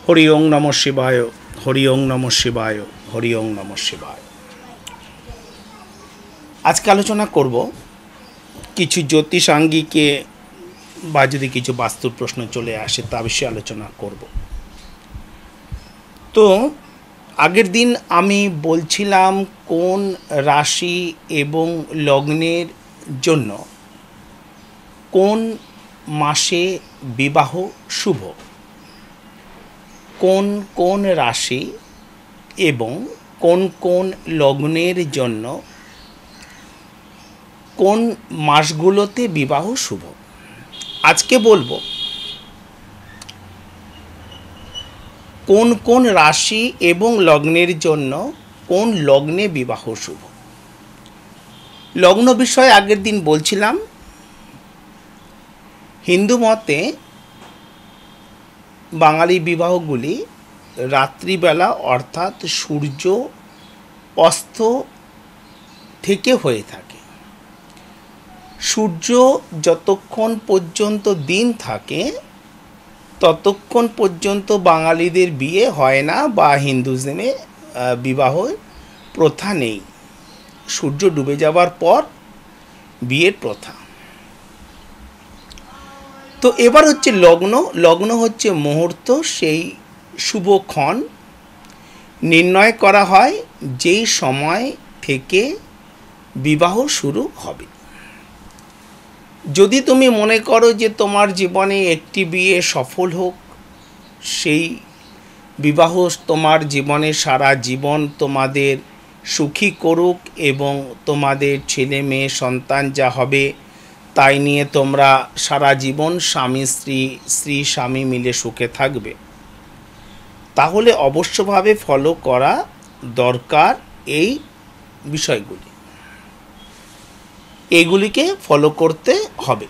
হরি ওং নমঃ শিবায়, হরি ওং নমঃ শিবায়, হরি ওং নমঃ শিবায়। আজকে আলোচনা করব কিছু জ্যোতিষাঙ্গিকে বা যদি কিছু বাস্তুর প্রশ্ন চলে আসে তা বিষয়ে আলোচনা করব। তো আগের দিন আমি বলছিলাম কোন রাশি এবং লগ্নের জন্য কোন মাসে বিবাহ শুভ, কোন কোন রাশি এবং কোন কোন লগ্নের জন্য কোন মাসগুলোতে বিবাহ শুভ। আজকে বলবো কোন কোন রাশি এবং লগ্নের জন্য কোন লগ্নে বিবাহ শুভ। লগ্ন বিষয়ে আগের দিন বলছিলাম, হিন্দু মতে বাঙালি বিবাহগুলি রাত্রিবেলা অর্থাৎ সূর্য অস্ত থেকে হয়ে থাকে। সূর্য যতক্ষণ পর্যন্ত দিন থাকে ততক্ষণ পর্যন্ত বাঙালিদের বিয়ে হয় না বা হিন্দুজমে বিবাহ প্রথা নেই। সূর্য ডুবে যাওয়ার পর বিয়ের প্রথা। তো এবার হচ্ছে লগ্ন। লগ্ন হচ্ছে মুহূর্ত, সেই শুভক্ষণ নির্ণয় করা হয় যেই সময় থেকে বিবাহ শুরু হবে। যদি তুমি মনে করো যে তোমার জীবনে একটি বিয়ে সফল হোক, সেই বিবাহ তোমার জীবনে সারা জীবন তোমাদের সুখী করুক এবং তোমাদের ছেলে মেয়ে সন্তান যা হবে তাই নিয়ে তোমরা সারা জীবন স্বামী স্ত্রী, স্ত্রী স্বামী মিলে সুখে থাকবে, তাহলে অবশ্যভাবে ফলো করা দরকার এই বিষয়গুলি। এগুলিকে ফলো করতে হবে।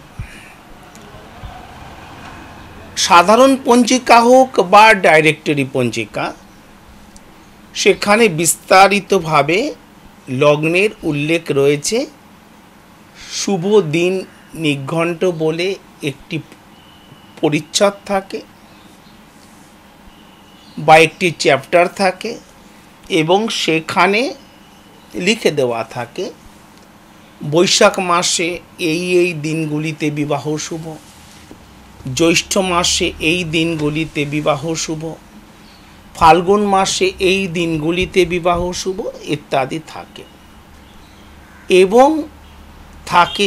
সাধারণ পঞ্জিকা হোক বা ডাইরেক্টরি পঞ্জিকা, সেখানে বিস্তারিতভাবে লগ্নের উল্লেখ রয়েছে। শুভ দিন নিঘণ্ট বলে একটি পরিচ্ছদ থাকে বা একটি চ্যাপ্টার থাকে এবং সেখানে লিখে দেওয়া থাকে বৈশাখ মাসে এই এই দিনগুলিতে বিবাহ শুভ, জ্যৈষ্ঠ মাসে এই দিনগুলিতে বিবাহ শুভ, ফাল্গুন মাসে এই দিনগুলিতে বিবাহ শুভ ইত্যাদি থাকে। এবং থাকে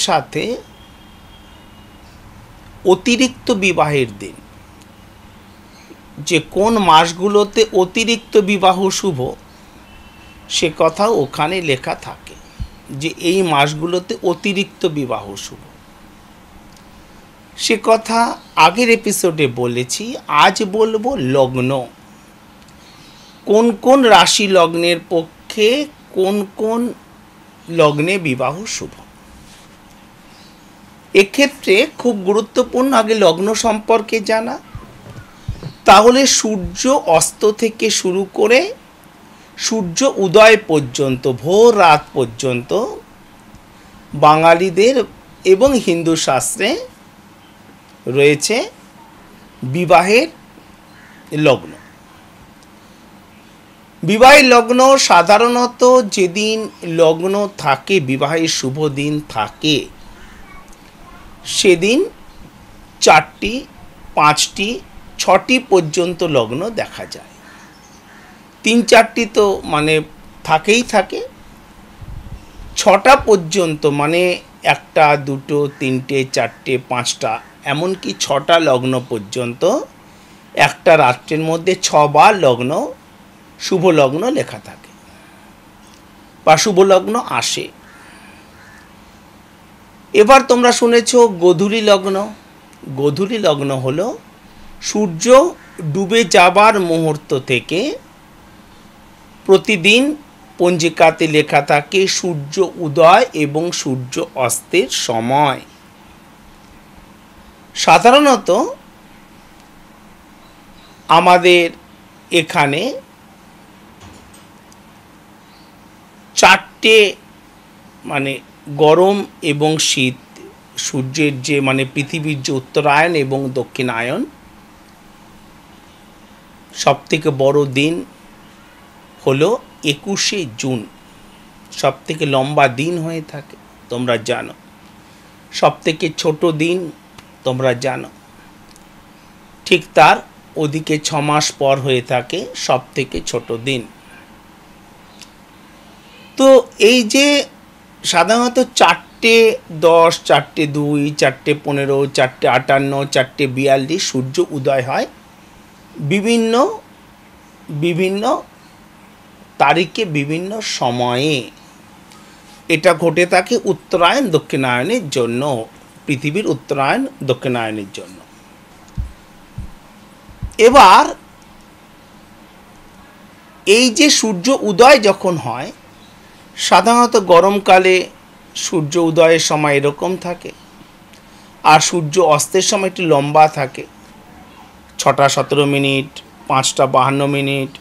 সাথে অতিরিক্ত বিবাহের দিন, যে কোন মাসগুলোতে অতিরিক্ত বিবাহ শুভ সে কথাও ওখানে লেখা থাকে, যে এই মাসগুলোতে অতিরিক্ত বিবাহ শুভ। সে কথা আগের এপিসোডে বলেছি। আজ বলবো লগ্ন, কোন কোন রাশি লগ্নের পক্ষে কোন কোন লগ্নে বিবাহ শুভ। এক্ষেত্রে খুব গুরুত্বপূর্ণ আগে লগ্ন সম্পর্কে জানা। তাহলে সূর্য অস্ত থেকে শুরু করে সূর্য উদয় পর্যন্ত, ভোর রাত পর্যন্ত বাঙালিদের এবং হিন্দু শাস্ত্রে রয়েছে বিবাহের লগ্ন। বিবাহের লগ্ন সাধারণত যেদিন লগ্ন থাকে, বিবাহের শুভ দিন থাকে, সেদিন 4টি, 5টি, 6টি পর্যন্ত লগ্ন দেখা যায়। 3-4টি তো মানে থাকেই থাকে। 6টা পর্যন্ত মানে 1টা, 2টো, 3টে, 4টে, 5টা, এমনকি 6টা লগ্ন পর্যন্ত একটা রাত্রের মধ্যে 6বার লগ্ন, শুভ লগ্ন লেখা থাকে বা শুভ লগ্ন আসে। এবার তোমরা শুনেছ গোধূলি লগ্ন। গোধূলি লগ্ন হলো সূর্য ডুবে যাবার মুহূর্ত থেকে প্রতিদিন পঞ্জিকাতে লেখা থাকে সূর্য উদয় এবং সূর্য অস্তের সময়। সাধারণত আমাদের এখানে 4টে মানে গরম এবং শীত সূর্যের যে মানে পৃথিবীর যে উত্তরায়ণ এবং দক্ষিণায়ন, সবথেকে বড় দিন হলো 21শে জুন, সবথেকে লম্বা দিন হয়ে থাকে তোমরা জানো। সবথেকে ছোট দিন তোমরা জানো। ঠিক তার ওদিকে 6 মাস পর হয়ে থাকে সবথেকে ছোট দিন। তো এই যে সাধারণত 4:10, 4:02, 4:15, 4:58, 4:42 সূর্য উদয় হয় বিভিন্ন বিভিন্ন তারিখে বিভিন্ন সময়ে। এটা ঘটে থাকে উত্তরায়ণ দক্ষিণায়নের জন্য, পৃথিবীর উত্তরায়ণ দক্ষিণায়নের জন্য। এবার এই যে সূর্য উদয় যখন হয়, সাধারণত গরমকালে সূর্য উদয়ের সময় এরকম থাকে, আর সূর্য অস্তের সময় একটু লম্বা থাকে, 6:17 মিনিট, 5:52 মিনিট,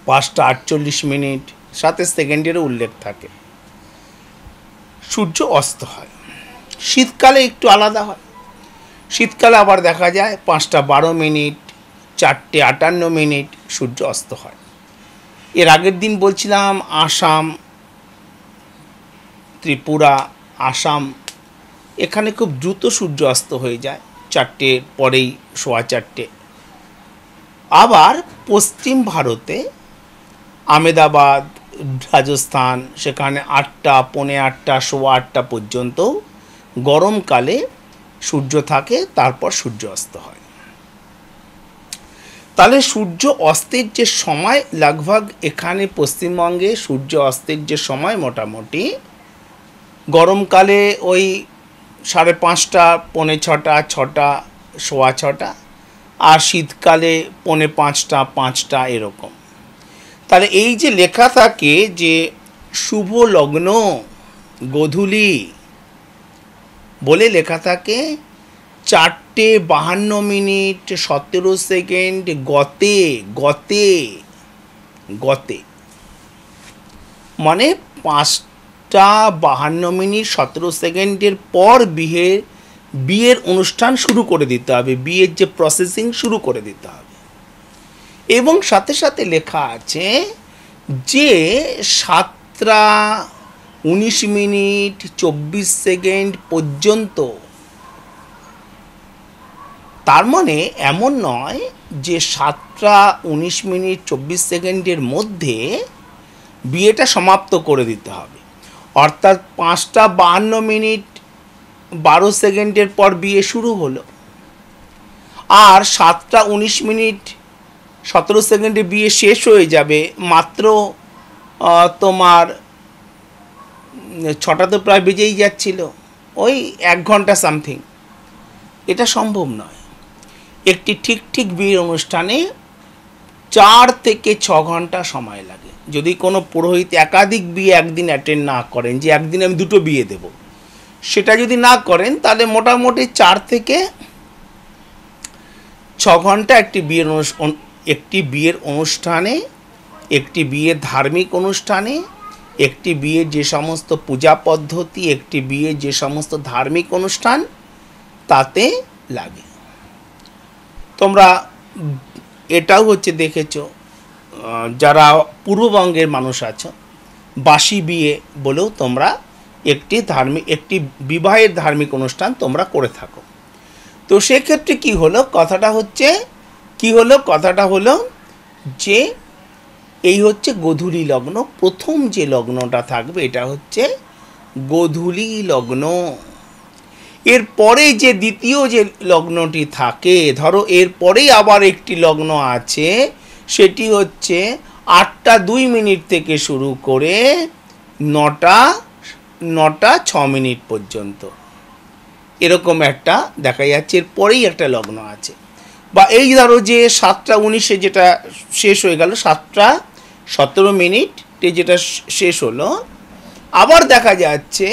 5:48 মিনিট, সাথে সেকেন্ডেরও উল্লেখ থাকে। সূর্য অস্ত হয়। শীতকালে একটু আলাদা হয়। শীতকালে আবার দেখা যায় 5:12 মিনিট, 4:58 মিনিট সূর্য অস্ত হয়। এর আগের দিন বলছিলাম আসাম, ত্রিপুরা, আসাম, এখানে খুব দ্রুত সূর্য অস্ত হয়ে যায়, 4টের পরেই 4:15। আবার পশ্চিম ভারতে আহমেদাবাদ, রাজস্থান, সেখানে 8টা, 8:45, 8:15 পর্যন্ত গরমকালে সূর্য থাকে, তারপর সূর্য অস্ত হয়। তাহলে সূর্য অস্তের যে সময় লাগভাগ এখানে পশ্চিমবঙ্গে সূর্য অস্তের যে সময় মোটামুটি গরমকালে ওই 5:30, 6:45, 6টা, 6:15, আর শীতকালে 4:45, 5টা এরকম। তাহলে এই যে লেখা থাকে যে শুভ লগ্ন গোধূলি বলে লেখা থাকে, 4:52 মিনিট 17 সেকেন্ড গতে গতে গতে, মানে 5:52 মিনিট 17 সেকেন্ডের পর বিয়ের অনুষ্ঠান শুরু করে দিতে হবে, বিয়ের যে প্রসেসিং শুরু করে দিতে হবে। এবং সাথে সাথে লেখা আছে যে 7:19 মিনিট 24 সেকেন্ড পর্যন্ত। তার মানে এমন নয় যে 7:19 মিনিট 24 সেকেন্ডের মধ্যে বিয়েটা সমাপ্ত করে দিতে হবে, অর্থাৎ 5:52 মিনিট 12 সেকেন্ডের পর বিয়ে শুরু হলো, আর 7:19 মিনিট 17 সেকেন্ডে বিয়ে শেষ হয়ে যাবে, মাত্র তোমার 6টা তো প্রায় বেজেই যাচ্ছিল, ওই 1 ঘন্টা সামথিং। এটা সম্ভব নয়। একটি ঠিক বিয়ের অনুষ্ঠানে 4 থেকে 6 ঘন্টা সময় লাগে। যদি কোনো পুরোহিত একাধিক বিয়ে একদিন অ্যাটেন্ড না করেন, যে একদিন আমি 2টো বিয়ে দেব, সেটা যদি না করেন, তাহলে মোটামুটি 4 থেকে 6 ঘন্টা একটি বিয়ের অনুষ্ঠানে, একটি বিয়ের ধার্মিক অনুষ্ঠানে, একটি বিয়ের যে সমস্ত পূজা পদ্ধতি, একটি বিয়ের যে সমস্ত ধার্মিক অনুষ্ঠান তাতে লাগে। তোমরা এটাও হচ্ছে দেখেছো, যারা পূর্ববঙ্গের মানুষ আছো, বাসি বিয়ে বলেও তোমরা একটি বিবাহের ধার্মিক অনুষ্ঠান তোমরা করে থাকো। তো সেক্ষেত্রে কথাটা হলো যে এই হচ্ছে গোধূলি লগ্ন। প্রথম যে লগ্নটা থাকবে এটা হচ্ছে গোধূলি লগ্ন। এরপরে যে দ্বিতীয় যে লগ্নটি থাকে, ধরো এরপরেই আবার একটি লগ্ন আছে, সেটি হচ্ছে 8:02 মিনিট থেকে শুরু করে 9:06 মিনিট পর্যন্ত, এরকম একটা দেখা যাচ্ছে। এরপরেই একটা লগ্ন আছে। বা এই ধরো যে 7:19 যেটা শেষ হয়ে গেল, 7:17 মিনিটে যেটা শেষ হলো, আবার দেখা যাচ্ছে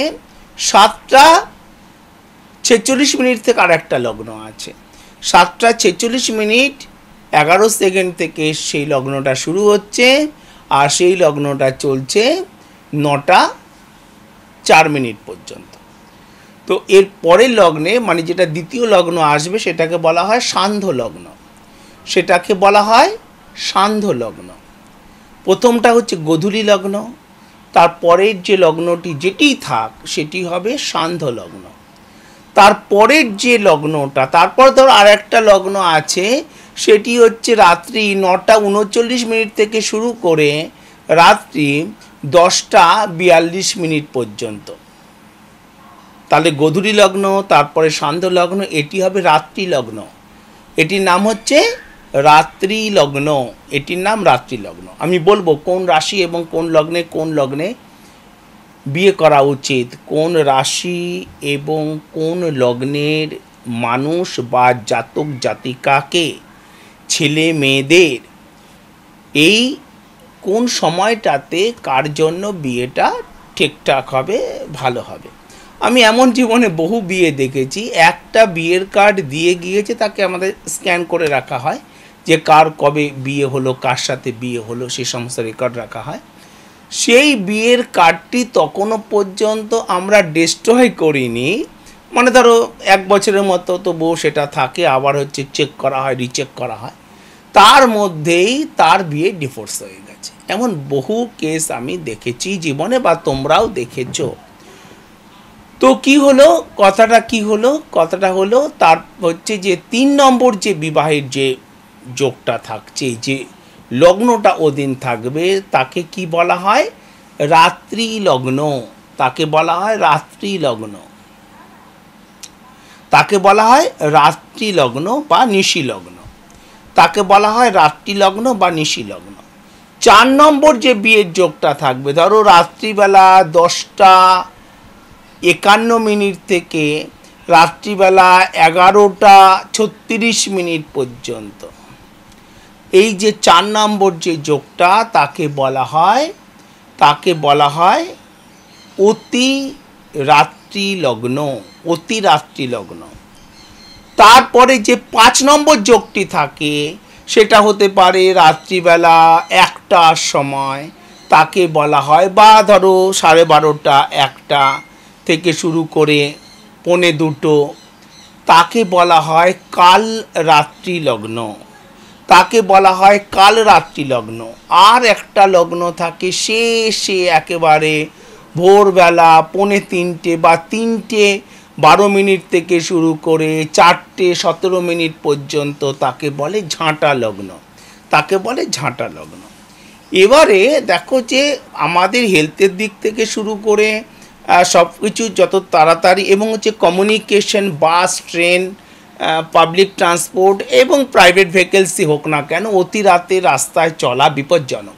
7:46 মিনিট থেকে আর একটা লগ্ন আছে। 7:46 মিনিট 11 সেকেন্ড থেকে সেই লগ্নটা শুরু হচ্ছে, আর সেই লগ্নটা চলছে 9:04 মিনিট পর্যন্ত। তো এর পরের লগ্নে মানে যেটা দ্বিতীয় লগ্ন আসবে সেটাকে বলা হয় সান্ধ্য লগ্ন, সেটাকে বলা হয় সান্ধ্য লগ্ন। প্রথমটা হচ্ছে গোধূলি লগ্ন, তারপরের যে লগ্নটি যেটি থাক সেটি হবে সান্ধ্য লগ্ন। তারপরের যে লগ্নটা, তারপর ধর আর একটা লগ্ন আছে, সেটি হচ্ছে রাত্রি 9:39 থেকে শুরু করে রাত্রি 10:42 পর্যন্ত। তাহলে গোধূলি লগ্ন, তারপরে সান্ধ্য লগ্ন, এটি হবে রাত্রি লগ্ন। এটির নাম হচ্ছে রাত্রি লগ্ন, এটির নাম রাত্রি লগ্ন। আমি বলবো কোন রাশি এবং কোন লগ্নে বিয়ে করা উচিত, কোন রাশি এবং কোন লগ্নের মানুষ বা জাতক জাতিকাকে, ছেলে মেয়েদের এই কোন সময়টাতে কার জন্য বিয়েটা ঠিকঠাক হবে, ভালো হবে। আমি এমন জীবনে বহু বিয়ে দেখেছি, একটা বিয়ের কার্ড দিয়ে গিয়েছে, তাকে আমাদের স্ক্যান করে রাখা হয় যে কার কবে বিয়ে হলো, কার সাথে বিয়ে হলো, সে সমস্ত রেকর্ড রাখা হয়। সেই বিয়ের কার্ডটি তখনও পর্যন্ত আমরা ডিস্ট্রয় করিনি, মানে ধরো 1 বছরের মতো তবুও সেটা থাকে, আবার হচ্ছে চেক করা হয়, রিচেক করা হয়, তার মধ্যেই তার বিয়ে ডিভোর্স হয়ে গেছে। এমন বহু কেস আমি দেখেছি জীবনে, বা তোমরাও দেখেছো। তো কি হলো, কথাটা হলো তার হচ্ছে যে 3 নম্বর যে বিবাহের যে যোগটা থাকছে, যে লগ্নটা ওদিন থাকবে, তাকে কি বলা হয়, রাত্রি লগ্ন। তাকে বলা হয় রাত্রি লগ্ন, তাকে বলা হয় রাত্রি লগ্ন বা নিশি লগ্ন, তাকে বলা হয় রাত্রি লগ্ন বা নিশি লগ্ন। 4 নম্বর যে বিয়ের যোগটা থাকবে, ধরো রাত্রিবেলা 10:51 থেকে রাত্রিবেলা 11:36 পর্যন্ত, এই যে 4 নম্বর যে যোগটা, তাকে বলা হয় অতি রাত্রি লগ্ন, অতি রাত্রি লগ্ন। তারপরে যে 5 নম্বর যোগটি থাকে, সেটা হতে পারে রাত্রিবেলা 1টার সময়, তাকে বলা হয়, বা ধরো 12:30, 1টা থেকে শুরু করে 1:45, তাকে বলা হয় কাল রাত্রি লগ্ন, তাকে বলা হয় কাল রাত্রি লগ্ন। আর একটা লগ্ন থাকে শেষে একেবারে ভোরবেলা 2:45 বা 3:12 থেকে শুরু করে 4:17 পর্যন্ত, তাকে বলে ঝাঁটা লগ্ন, তাকে বলে ঝাঁটা লগ্ন। এবারে দেখো যে আমাদের হেলথের দিক থেকে শুরু করে সব কিছু যত তাড়াতাড়ি, এবং হচ্ছে কমিউনিকেশন, বাস, ট্রেন, পাবলিক ট্রান্সপোর্ট এবং প্রাইভেট ভেহিকেলসই হোক না কেন, অতি রাতে রাস্তায় চলা বিপজ্জনক,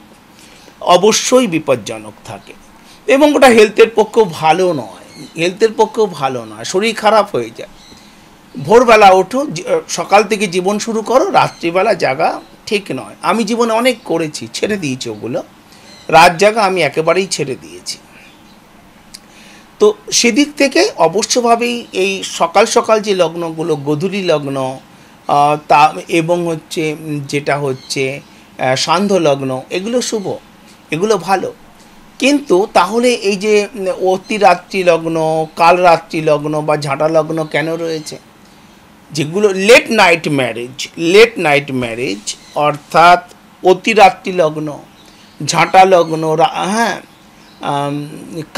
অবশ্যই বিপজ্জনক থাকে, এবং ওটা হেলথের পক্ষেও ভালো নয়, শরীর খারাপ হয়ে যায়। ভোরবেলা ওঠো, সকাল থেকে জীবন শুরু করো, রাত্রিবেলা জাগা ঠিক নয়। আমি জীবনে অনেক করেছি, ছেড়ে দিয়েছি ওগুলো, রাত জাগা আমি একেবারেই ছেড়ে দিয়েছি। তো সেদিক থেকে অবশ্যভাবেই এই সকাল সকাল যে লগ্নগুলো, গোধূলি লগ্ন তা এবং হচ্ছে যেটা হচ্ছে সান্ধ্য লগ্ন, এগুলো শুভ, এগুলো ভালো। কিন্তু তাহলে এই যে অতি রাত্রি লগ্ন, কাল রাত্রি লগ্ন বা ঝাঁটা লগ্ন কেন রয়েছে? যেগুলো লেট নাইট ম্যারেজ অর্থাৎ অতি রাত্রি লগ্ন, ঝাঁটা লগ্ন, হ্যাঁ,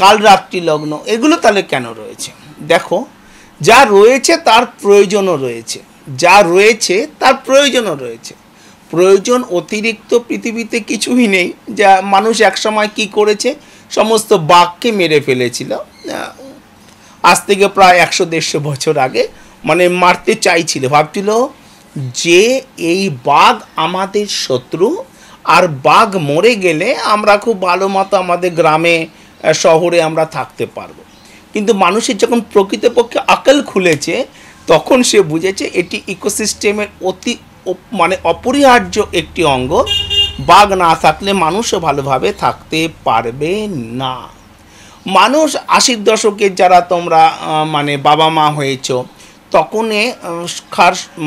কাল রাত্রি লগ্ন, এগুলো তাহলে কেন রয়েছে? দেখো, যা রয়েছে তার প্রয়োজনও রয়েছে, প্রয়োজন অতিরিক্ত পৃথিবীতে কিছুই নেই। যা মানুষ একসময় কি করেছে, সমস্ত বাঘকে মেরে ফেলেছিল, আজ থেকে প্রায় 100-150 বছর আগে, মানে মারতে চাইছিল, ভাবছিল যে এই বাঘ আমাদের শত্রু, আর বাঘ মরে গেলে আমরা খুব ভালো মতো আমাদের গ্রামে শহরে আমরা থাকতে পারবো। কিন্তু মানুষের যখন প্রকৃতপক্ষে আকল খুলেছে, তখন সে বুঝেছে এটি ইকোসিস্টেমের মানে অপরিহার্য একটি অঙ্গ, বাঘ না থাকলে মানুষও ভালোভাবে থাকতে পারবে না। মানুষ 80-র দশকের যারা তোমরা মানে বাবা মা হয়েছ,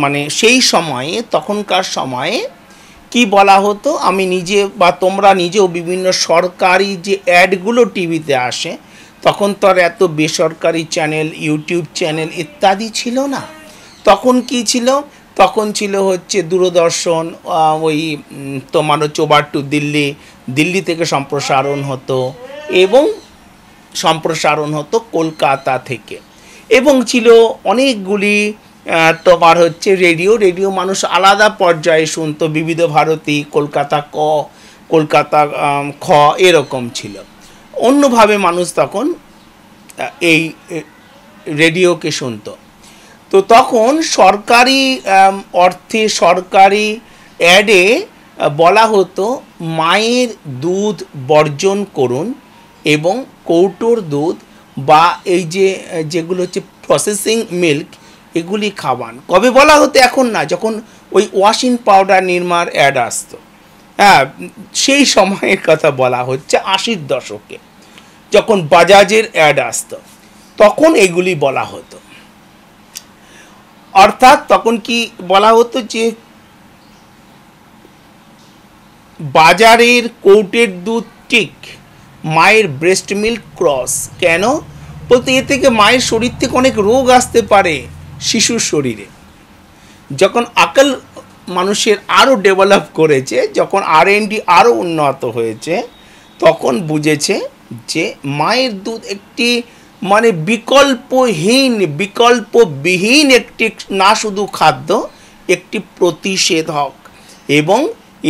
মানে সেই সময়ে, তখনকার সময়ে কি বলা হতো, আমি নিজে বা তোমরা নিজেও বিভিন্ন সরকারি যে অ্যাডগুলো টিভিতে আসে, তখন তো আর এত বেসরকারি চ্যানেল, ইউটিউব চ্যানেল ইত্যাদি ছিল না। তখন কি ছিল? তখন ছিল হচ্ছে দূরদর্শন, ওই তোমার হচ্ছে ওভার টু দিল্লি, দিল্লি থেকে সম্প্রসারণ হতো, এবং সম্প্রসারণ হতো কলকাতা থেকে, এবং ছিল অনেকগুলি তোমার হচ্ছে রেডিও। রেডিও মানুষ আলাদা পর্যায়ে শুনতো, বিবিধ ভারতী, কলকাতা ক, কলকাতা খ, এরকম ছিল। অন্যভাবে মানুষ তখন এই রেডিওকে শুনতো। তো তখন সরকারি অর্থে, সরকারি অ্যাডে বলা হতো মায়ের দুধ বর্জন করুন এবং কৌটোর দুধ বা এই যেগুলো হচ্ছে প্রসেসিং মিল্ক, এগুলি খাওয়ান। কবে বলা হতো? এখন না, যখন ওই ওয়াশিং পাউডার নির্মার অ্যাড আসতো, হ্যাঁ, সেই সময়ের কথা বলা হচ্ছে, 80-র দশকে যখন বাজাজের অ্যাড আসতো, তখন এগুলি বলা হতো। অর্থাৎ তখন কি বলা হতো যে বাজারের কৌটের দুধ ঠিক, মায়ের ব্রেস্ট মিল্ক ক্রস। কেন বলতে, এ থেকে মায়ের শরীর থেকে অনেক রোগ আসতে পারে শিশুর শরীরে। যখন আকাল মানুষের আরও ডেভেলপ করেছে, যখন R&D আরও উন্নত হয়েছে, তখন বুঝেছে যে মায়ের দুধ একটি মানে বিকল্পবিহীন একটি, না শুধু খাদ্য, একটি প্রতিষেধক, এবং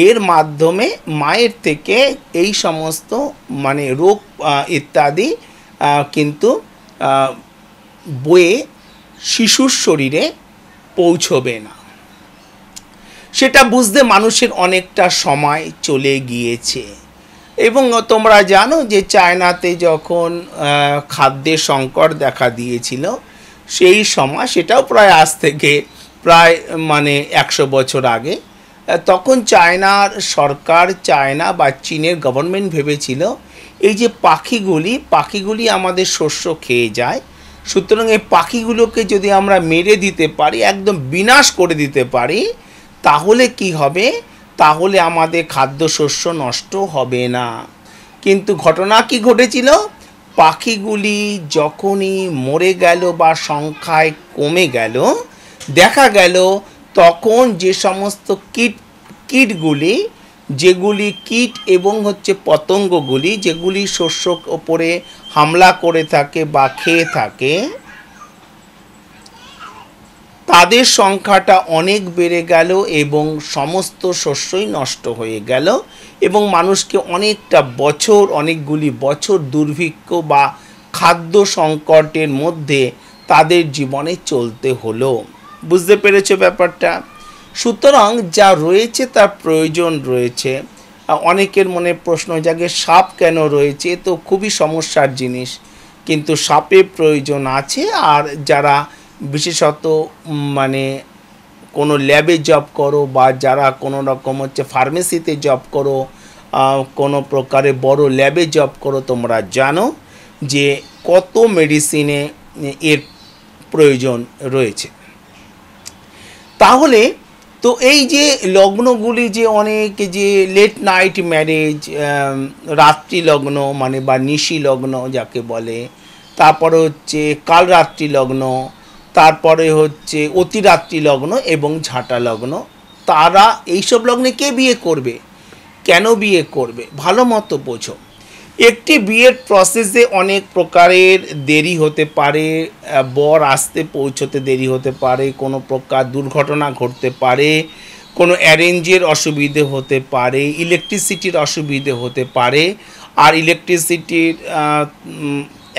এর মাধ্যমে মায়ের থেকে এই সমস্ত মানে রোগ ইত্যাদি কিন্তু বয়ে শিশুর শরীরে পৌঁছবে না। সেটা বুঝতে মানুষের অনেকটা সময় চলে গিয়েছে। এবং তোমরা জানো যে চায়নাতে যখন খাদ্যের সংকট দেখা দিয়েছিল, সেই সময়, সেটাও প্রায় আজ থেকে প্রায় মানে 100 বছর আগে, তখন চায়নার সরকার, চায়না বা চীনের গভর্নমেন্ট ভেবেছিল এই যে পাখিগুলি আমাদের শস্য খেয়ে যায়, সুতরাং এই পাখিগুলোকে যদি আমরা মেরে দিতে পারি, একদম বিনাশ করে দিতে পারি, তাহলে কি হবে? তাহলে আমাদের খাদ্যশস্য নষ্ট হবে না। কিন্তু ঘটনা কি ঘটেছিল? পাখিগুলি যখনই মরে গেল বা সংখ্যায় কমে গেল, দেখা গেল তখন যে সমস্ত কীটগুলি, যেগুলি কীট এবং হচ্ছে পতঙ্গগুলি যেগুলি শস্যর ওপরে হামলা করে থাকে বা খেয়ে থাকে, তাদের সংখ্যাটা অনেক বেড়ে গেল এবং সমস্ত শস্যই নষ্ট হয়ে গেল, এবং মানুষকে অনেকগুলি বছর দুর্ভিক্ষ বা খাদ্য সংকটের মধ্যে তাদের জীবনে চলতে হলো। বুঝতে পেরেছো ব্যাপারটা? সুতরাং যা রয়েছে তার প্রয়োজন রয়েছে। অনেকের মনে প্রশ্ন জাগে, সাপ কেন রয়েছে? তো খুবই সমস্যার জিনিস, কিন্তু সাপের প্রয়োজন আছে। আর যারা বিশেষত মানে কোনো ল্যাবে জব করো, বা যারা কোনো রকম হচ্ছে ফার্মেসিতে জব করো, কোনো প্রকারে বড় ল্যাবে জব করো, তোমরা জানো যে কত মেডিসিনে এর প্রয়োজন রয়েছে। তাহলে তো এই যে লগ্নগুলি, যে অনেক যে লেট নাইট ম্যারেজ, রাত্রি লগ্ন মানে বা নিশি লগ্ন যাকে বলে, তারপরে হচ্ছে কালরাত্রি লগ্ন, তারপরে হচ্ছে অতিরাত্রি লগ্ন এবং ঝাঁটা লগ্ন, তারা এইসব লগ্নে কে বিয়ে করবে, কেন বিয়ে করবে, ভালো মতো বোঝো। একটি বিয়ের প্রসেসে অনেক প্রকারের দেরি হতে পারে, বর আসতে পৌঁছতে দেরি হতে পারে, কোনো প্রকার দুর্ঘটনা ঘটতে পারে, কোনো অ্যারেঞ্জের অসুবিধে হতে পারে, ইলেকট্রিসিটির অসুবিধে হতে পারে। আর ইলেকট্রিসিটির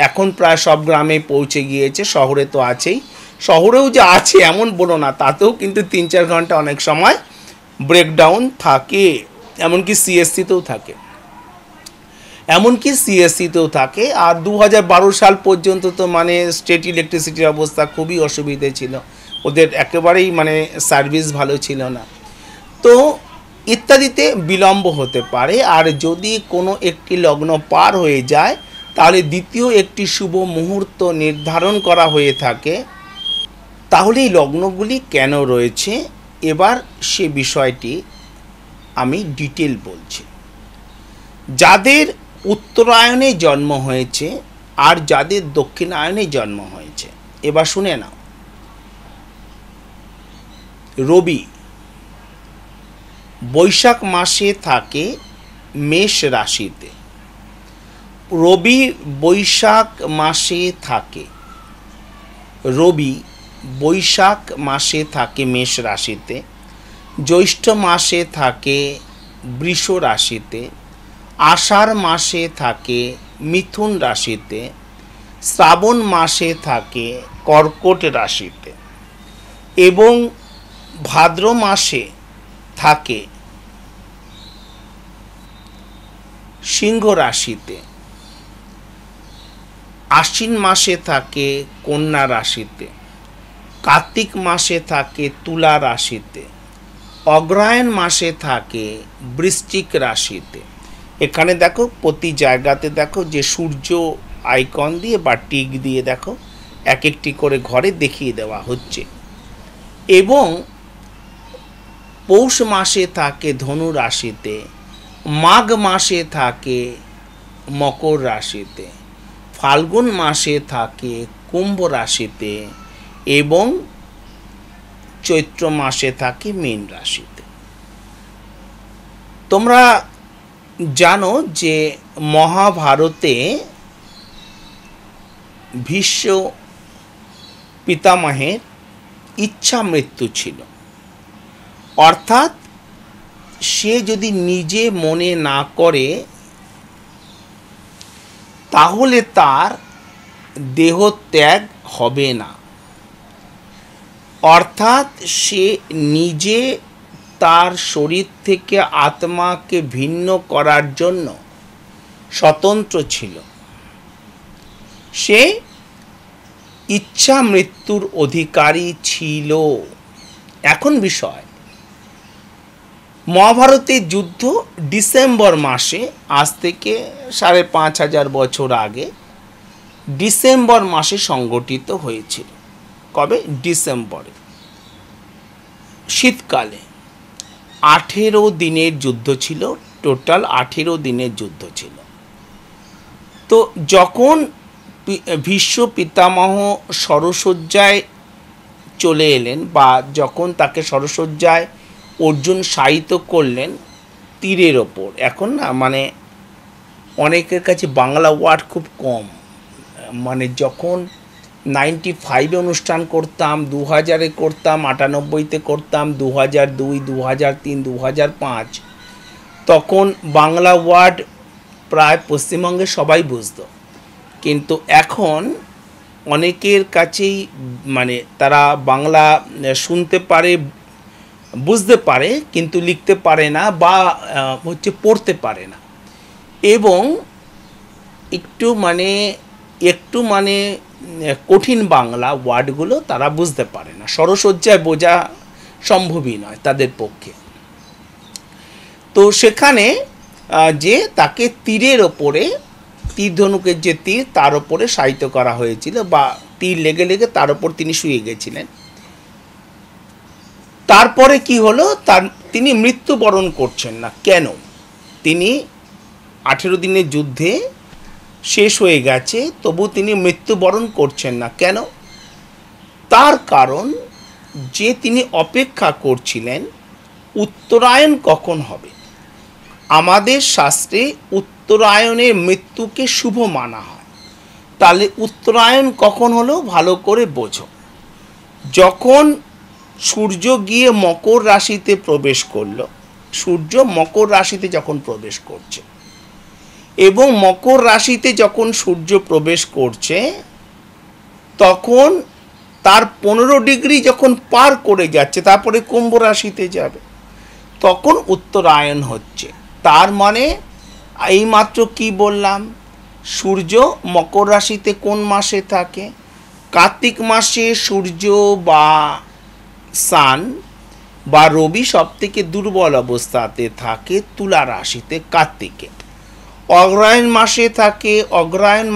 এখন প্রায় সব গ্রামে পৌঁছে গিয়েছে, শহরে তো আছেই, শহরেও যে আছে এমন বলো না, তাতেও কিন্তু 3-4 ঘন্টা অনেক সময় ব্রেকডাউন থাকে, এমনকি সিএসসিতেও থাকে। আর 2012 সাল পর্যন্ত তো মানে স্টেট ইলেকট্রিসিটির অবস্থা খুবই অসুবিধে ছিল, ওদের একেবারেই মানে সার্ভিস ভালো ছিল না। তো ইত্যাদিতে বিলম্ব হতে পারে। আর যদি কোনো একটি লগ্ন পার হয়ে যায়, তাহলে দ্বিতীয় একটি শুভ মুহূর্ত নির্ধারণ করা হয়ে থাকে। তাহলে এই লগ্নগুলি কেন রয়েছে, এবার সে বিষয়টি আমি ডিটেল বলছি। যাদের উত্তরায়ণে জন্ম হয়েছে আর যাদের দক্ষিণায়নে জন্ম হয়েছে। এবার শুনে নাও, রবি বৈশাখ মাসে থাকে মেষ রাশিতে। রবি বৈশাখ মাসে থাকে, রবি বৈশাখ মাসে থাকে মেষ রাশিতে, জ্যৈষ্ঠ মাসে থাকে বৃষ রাশিতে, আষাঢ় মাসে থাকে মিথুন রাশিতে, শ্রাবণ মাসে থাকে কর্কট রাশিতে এবং ভাদ্র মাসে থাকে সিংহ রাশিতে, আশ্বিন মাসে থাকে কন্যা রাশিতে, কার্তিক মাসে থাকে তুলা রাশিতে, অগ্রহায়ণ মাসে থাকে বৃশ্চিক রাশিতে। এখানে দেখো প্রতি জায়গাতে দেখো যে সূর্য আইকন দিয়ে বা টিক দিয়ে দেখো এক একটি করে ঘরে দেখিয়ে দেওয়া হচ্ছে। এবং পৌষ মাসে থাকে ধনু রাশিতে, মাঘ মাসে থাকে মকর রাশিতে, ফাল্গুন মাসে থাকে কুম্ভ রাশিতে এবং চৈত্র মাসে থাকে মীন রাশিতে। তোমরা জানো যে মহাভারতে ভীষ্ম পিতামহের ইচ্ছা মৃত্যু ছিল, অর্থাৎ সে যদি নিজে মনে না করে তাহলে তার দেহত্যাগ হবে না। অর্থাৎ সে নিজে তার শরীর থেকে আত্মাকে ভিন্ন করার জন্য স্বতন্ত্র ছিল। সে ইচ্ছা মৃত্যুর অধিকারী ছিল। এখন বিষয়, মহাভারতের যুদ্ধ ডিসেম্বর মাসে, আজ থেকে ৫,৫০০ বছর আগে ডিসেম্বর মাসে সংগঠিত হয়েছিল। কবে? ডিসেম্বরে, শীতকালে। 18 দিনের যুদ্ধ ছিল, টোটাল 18 দিনের যুদ্ধ ছিল। তো যখন ভীষ্ম পিতামহ শরশয্যায় চলে এলেন, বা যখন তাকে শরশয্যায় অর্জুন শায়িত করলেন তীরের ওপর, এখন না মানে অনেকের কাছে বাংলা ওয়ার্ড খুব কম, মানে যখন 95-এ অনুষ্ঠান করতাম, 2000-এ করতাম, 98-তে করতাম, 2002, 2003, 2005, তখন বাংলা ওয়ার্ড প্রায় পশ্চিমবঙ্গে সবাই বুঝতো। কিন্তু এখন অনেকের কাছেই মানে তারা বাংলা শুনতে পারে, বুঝতে পারে, কিন্তু লিখতে পারে না বা পড়তে পারে না, এবং একটু মানে কঠিন বাংলা ওয়ার্ডগুলো তারা বুঝতে পারে না, শরশয্যায় বোঝা সম্ভবই নয় তাদের পক্ষে। তো সেখানে যে তাকে তীরের ওপরে, তীর ধনুকের যে তীর, তার ওপরে শায়িত করা হয়েছিল, বা তীর লেগে লেগে তার ওপর তিনি শুয়ে গেছিলেন। তারপরে কি হলো, তিনি মৃত্যুবরণ করছেন না। কেন? তিনি 18 দিনের যুদ্ধে শেষ হয়ে গেছে, তবু তিনি মৃত্যুবরণ করছেন না। কেন? তার কারণ যে তিনি অপেক্ষা করছিলেন উত্তরায়ণ কখন হবে। আমাদের শাস্ত্রে উত্তরায়ণের মৃত্যুকে শুভ মানা হয়। তাহলে উত্তরায়ণ কখন হলো ভালো করে বোঝো। যখন সূর্য গিয়ে মকর রাশিতে প্রবেশ করলো, সূর্য মকর রাশিতে যখন প্রবেশ করছে, এবং মকর রাশিতে যখন সূর্য প্রবেশ করছে তখন তার 15 ডিগ্রি যখন পার করে যাচ্ছে, তারপরে কুম্ভ রাশিতে যাবে, তখন উত্তরায়ণ হচ্ছে। তার মানে এইমাত্র কি বললাম, সূর্য মকর রাশিতে কোন মাসে থাকে? কার্তিক মাসে সূর্য বা সান বা রবি সব থেকে দুর্বল অবস্থাতে থাকে তুলা রাশিতে কার্তিকে। অগ্রহায়ণ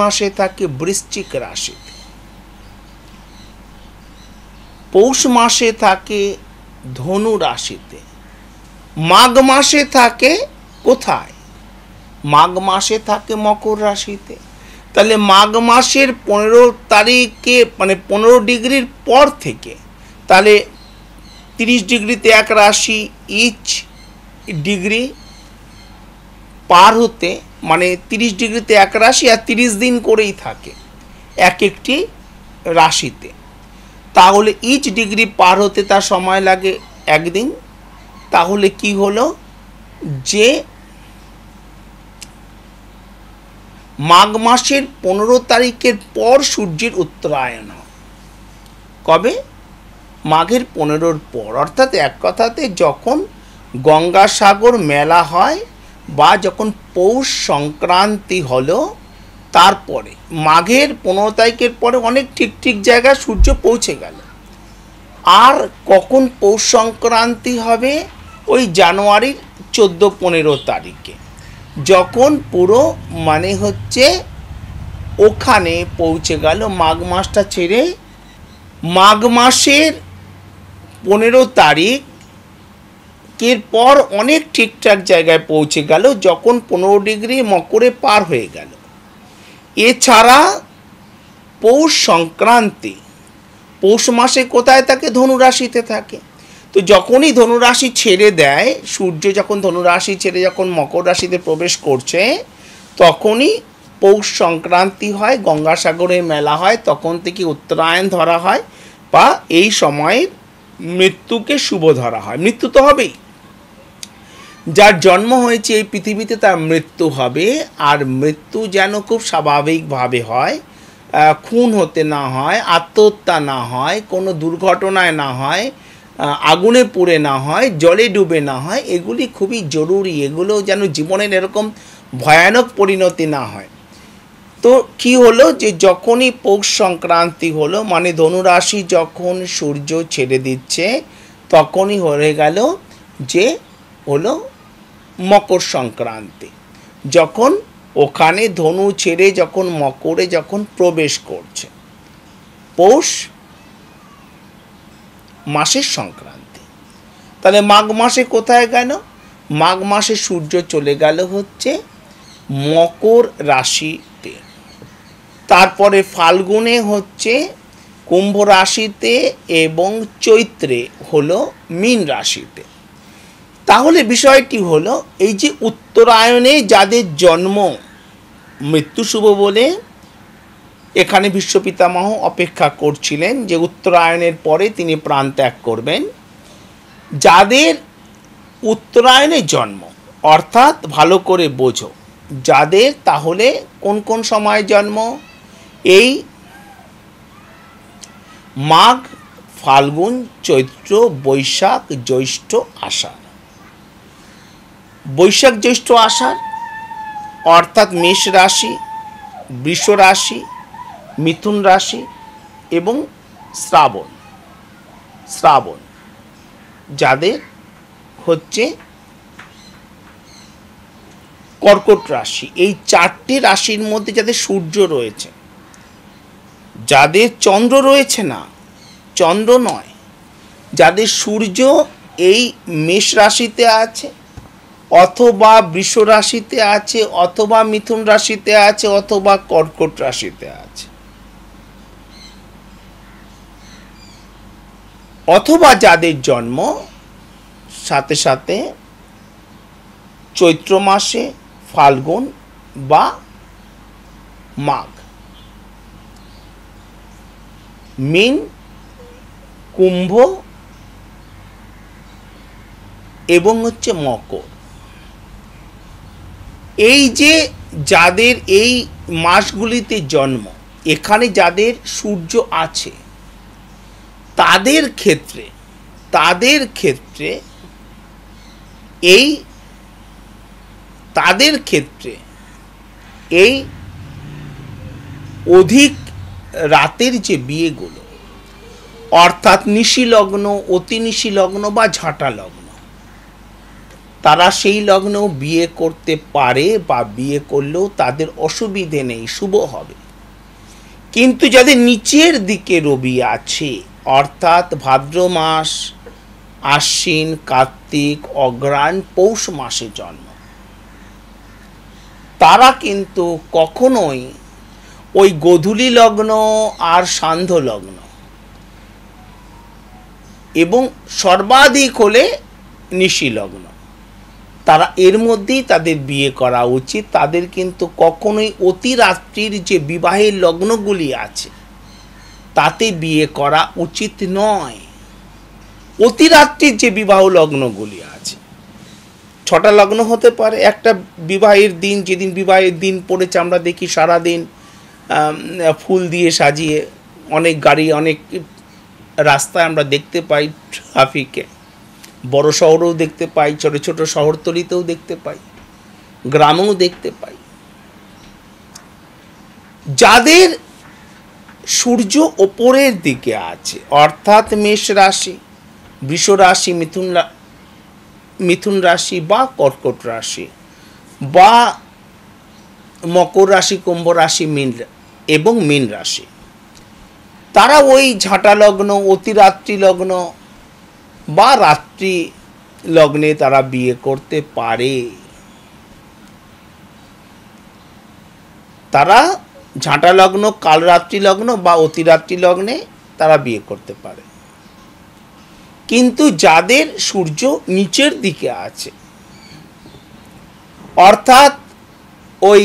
মাসে থাকে বৃশ্চিক রাশিতে। পৌষ মাসে থাকে ধনু রাশিতে। মাঘ মাসে থাকে কোথায়? মাঘ মাসে থাকে মকর রাশিতে। তাহলে মাঘ মাসের 15 তারিখে মানে 15 ডিগ্রির পর থেকে তাহলে 30 ডিগ্রিতে এক রাশি, ইচ ডিগ্রি পার হতে মানে 30 ডিগ্রিতে এক রাশি আর 30 দিন করেই থাকে এক একটি রাশিতে। তাহলে ইচ ডিগ্রি পার হতে তার সময় লাগে একদিন। তাহলে কি হলো যে মাঘ মাসের 15 তারিখের পর সূর্যের উত্তরায়ণ। কবে? মাঘের 15-র পর, অর্থাৎ এক কথাতে যখন গঙ্গাসাগর মেলা হয় বা যখন পৌষ সংক্রান্তি হলো তারপরে মাঘের 15 তারিখের পরে অনেক ঠিক ঠিক জায়গায় সূর্য পৌঁছে গেল। আর কখন পৌষ সংক্রান্তি হবে? ওই জানুয়ারির 14-15 তারিখে, যখন পুরো মানে হচ্ছে ওখানে পৌঁছে গেল মাঘ মাসটা ছেড়ে। মাঘ মাসের 15 তারিখের পর অনেক ঠিকঠাক জায়গায় পৌঁছে গেল যখন 15 ডিগ্রি মকরে পার হয়ে গেল। এছাড়া পৌষ সংক্রান্তি পৌষ মাসে কোথায় থাকে? ধনুরাশিতে থাকে। তো যখনই ধনুরাশি ছেড়ে দেয় সূর্য, যখন ধনুরাশি ছেড়ে যখন মকর রাশিতে প্রবেশ করছে তখনই পৌষ সংক্রান্তি হয়, গঙ্গাসাগরের মেলা হয়, তখন থেকে উত্তরায়ণ ধরা হয় বা এই সময়ের মৃত্যুকে শুভ ধরা হয়। মৃত্যু তো হবেই, যার জন্ম হয়েছে এই পৃথিবীতে তার মৃত্যু হবে। আর মৃত্যু যেন খুব স্বাভাবিকভাবে হয়, খুন হতে না হয়, আত্মহত্যা না হয়, কোনো দুর্ঘটনায় না হয়, আগুনে পুড়ে না হয়, জলে ডুবে না হয়, এগুলি খুবই জরুরি। এগুলো যেন জীবনের এরকম ভয়ানক পরিণতি না হয়। তো কি হলো যে যখনই পৌষ সংক্রান্তি হলো মানে ধনুরাশি যখন সূর্য ছেড়ে দিচ্ছে তখনই হয়ে গেল যে হলো মকর সংক্রান্তি, যখন ওখানে ধনু ছেড়ে যখন মকরে যখন প্রবেশ করছে পৌষ মাসের সংক্রান্তি। তাহলে মাঘ মাসে কোথায় গেল? মাঘ মাসে সূর্য চলে গেল হচ্ছে মকর রাশিতে, তারপরে ফাল্গুনে হচ্ছে কুম্ভ রাশিতে এবং চৈত্রে হলো মীন রাশিতে। তাহলে বিষয়টি হলো এই যে উত্তরায়ণে যাদের জন্ম, মৃত্যু শুভ বলে এখানে ভীষ্ম পিতামহ অপেক্ষা করছিলেন যে উত্তরায়ণের পরে তিনি প্রাণ ত্যাগ করবেন। যাদের উত্তরায়ণে জন্ম, অর্থাৎ ভালো করে বোঝো যাদের, তাহলে কোন কোন সময় জন্ম? এই মাঘ, ফাল্গুন, চৈত্র, বৈশাখ, জ্যৈষ্ঠ, আষাঢ়। বৈশাখ, জ্যৈষ্ঠ, আষাঢ় অর্থাৎ মেষ রাশি, বৃষ রাশি, মিথুন রাশি এবং শ্রাবণ যাদের হচ্ছে কর্কট রাশি। এই 4টি রাশির মধ্যে যাদের সূর্য রয়েছে, যাদের চন্দ্র রয়েছে না, চন্দ্র নয়, যাদের সূর্য এই মেষ রাশিতে আছে অথবা বৃষ রাশিতে আছে অথবা মিথুন রাশিতে আছে অথবা কর্কট রাশিতে আছে, অথবা যাদের জন্ম সাথে সাথে চৈত্র মাসে, ফাল্গুন বা মাঘ, মীন, কুম্ভ এবং হচ্ছে মকর। এই যে যাদের এই মাসগুলিতে জন্ম, এখানে যাদের সূর্য আছে তাদের ক্ষেত্রে এই অধিক রাতের যে বিয়েগুলো, অর্থাৎ নিশি লগ্ন, অতি নিশি লগ্ন বা ঝাঁটা লগ্ন, তারা সেই লগ্নেও বিয়ে করতে পারে বা বিয়ে করলেও তাদের অসুবিধে নেই, শুভ হবে। কিন্তু যাদের নিচের দিকে রবি আছে, অর্থাৎ ভাদ্র মাস, আশ্বিন, কার্তিক, অগ্রহায়ণ, পৌষ মাসে জন্ম, তারা কিন্তু কখনোই ওই গোধূলি লগ্ন আর সান্ধ্য লগ্ন, এবং সর্বাধিক হলে নিশি লগ্ন, তারা এর মধ্যেই তাদের বিয়ে করা উচিত। তাদের কিন্তু কখনোই অতিরাত্রির যে বিবাহের লগ্নগুলি আছে তাতে বিয়ে করা উচিত নয়। অতিরাত্রির যে বিবাহ লগ্নগুলি আছে, 6টা লগ্ন হতে পারে, একটা বিবাহের দিন, যেদিন বিবাহের দিন পড়েছে আমরা দেখি সারাদিন ফুল দিয়ে সাজিয়ে অনেক গাড়ি, অনেক রাস্তায় আমরা দেখতে পাই, ট্রাফিকে, বড় শহরেও দেখতে পাই, ছোট ছোট শহরতলিতেও দেখতে পাই, গ্রামেও দেখতে পাই। যাদের সূর্য ওপরের দিকে আছে, অর্থাৎ মেষ রাশি, বৃষ রাশি, মিথুন রাশি বা কর্কট রাশি বা মকর রাশি, কুম্ভ রাশি, এবং মীন রাশি, তারা ওই ঝাঁটা লগ্ন, অতিরাত্রি লগ্ন বা রাত্রি লগ্নে তারা বিয়ে করতে পারে। তারা ঝাঁটা লগ্ন, কালরাত্রি লগ্ন বা অতিরাত্রি লগ্নে তারা বিয়ে করতে পারে। কিন্তু যাদের সূর্য নিচের দিকে আছে, অর্থাৎ ওই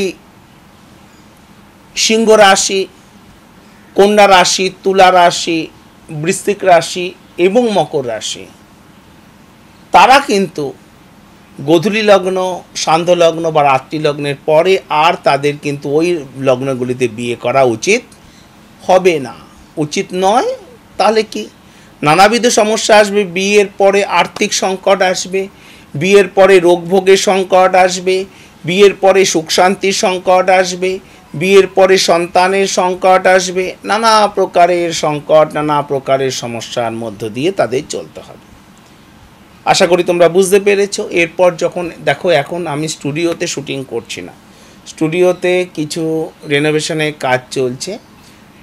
সিংহ রাশি, কন্যা রাশি, তুলা রাশি, বৃশ্চিক রাশি এবং মকর রাশি, তারা কিন্তু গোধূলি লগ্ন, সান্ধ্য লগ্ন বা রাত্রি লগ্নের পরে আর তাদের কিন্তু ওই লগ্নগুলিতে বিয়ে করা উচিত হবে না, উচিত নয়। তাহলে কি নানাবিধ সমস্যা আসবে, বিয়ের পরে আর্থিক সংকট আসবে, বিয়ের পরে রোগভোগের সংকট আসবে, বিয়ের পরে সুখ শান্তির সংকট আসবে, বিয়ের পরে সন্তানের সংকট আসবে, নানা প্রকারের সংকট, নানা প্রকারের সমস্যার মধ্য দিয়ে তাদের চলতে হবে। আশা করি তোমরা বুঝতে পেরেছো। এরপর যখন দেখো, এখন আমি স্টুডিওতে শুটিং করছি না, স্টুডিওতে কিছু রেনোভেশনের কাজ চলছে,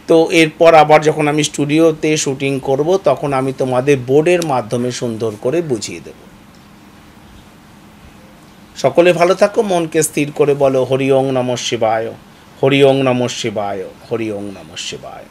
তো এরপর আবার যখন আমি স্টুডিওতে শুটিং করব তখন আমি তোমাদের বোর্ডের মাধ্যমে সুন্দর করে বুঝিয়ে দেব। সকলে ভালো থাকো, মনকে স্থির করে বলো হরি ওং নমঃ শিবায়, হরি ওং নমঃ শিবায়, হরি ওং নমঃ শিবায়।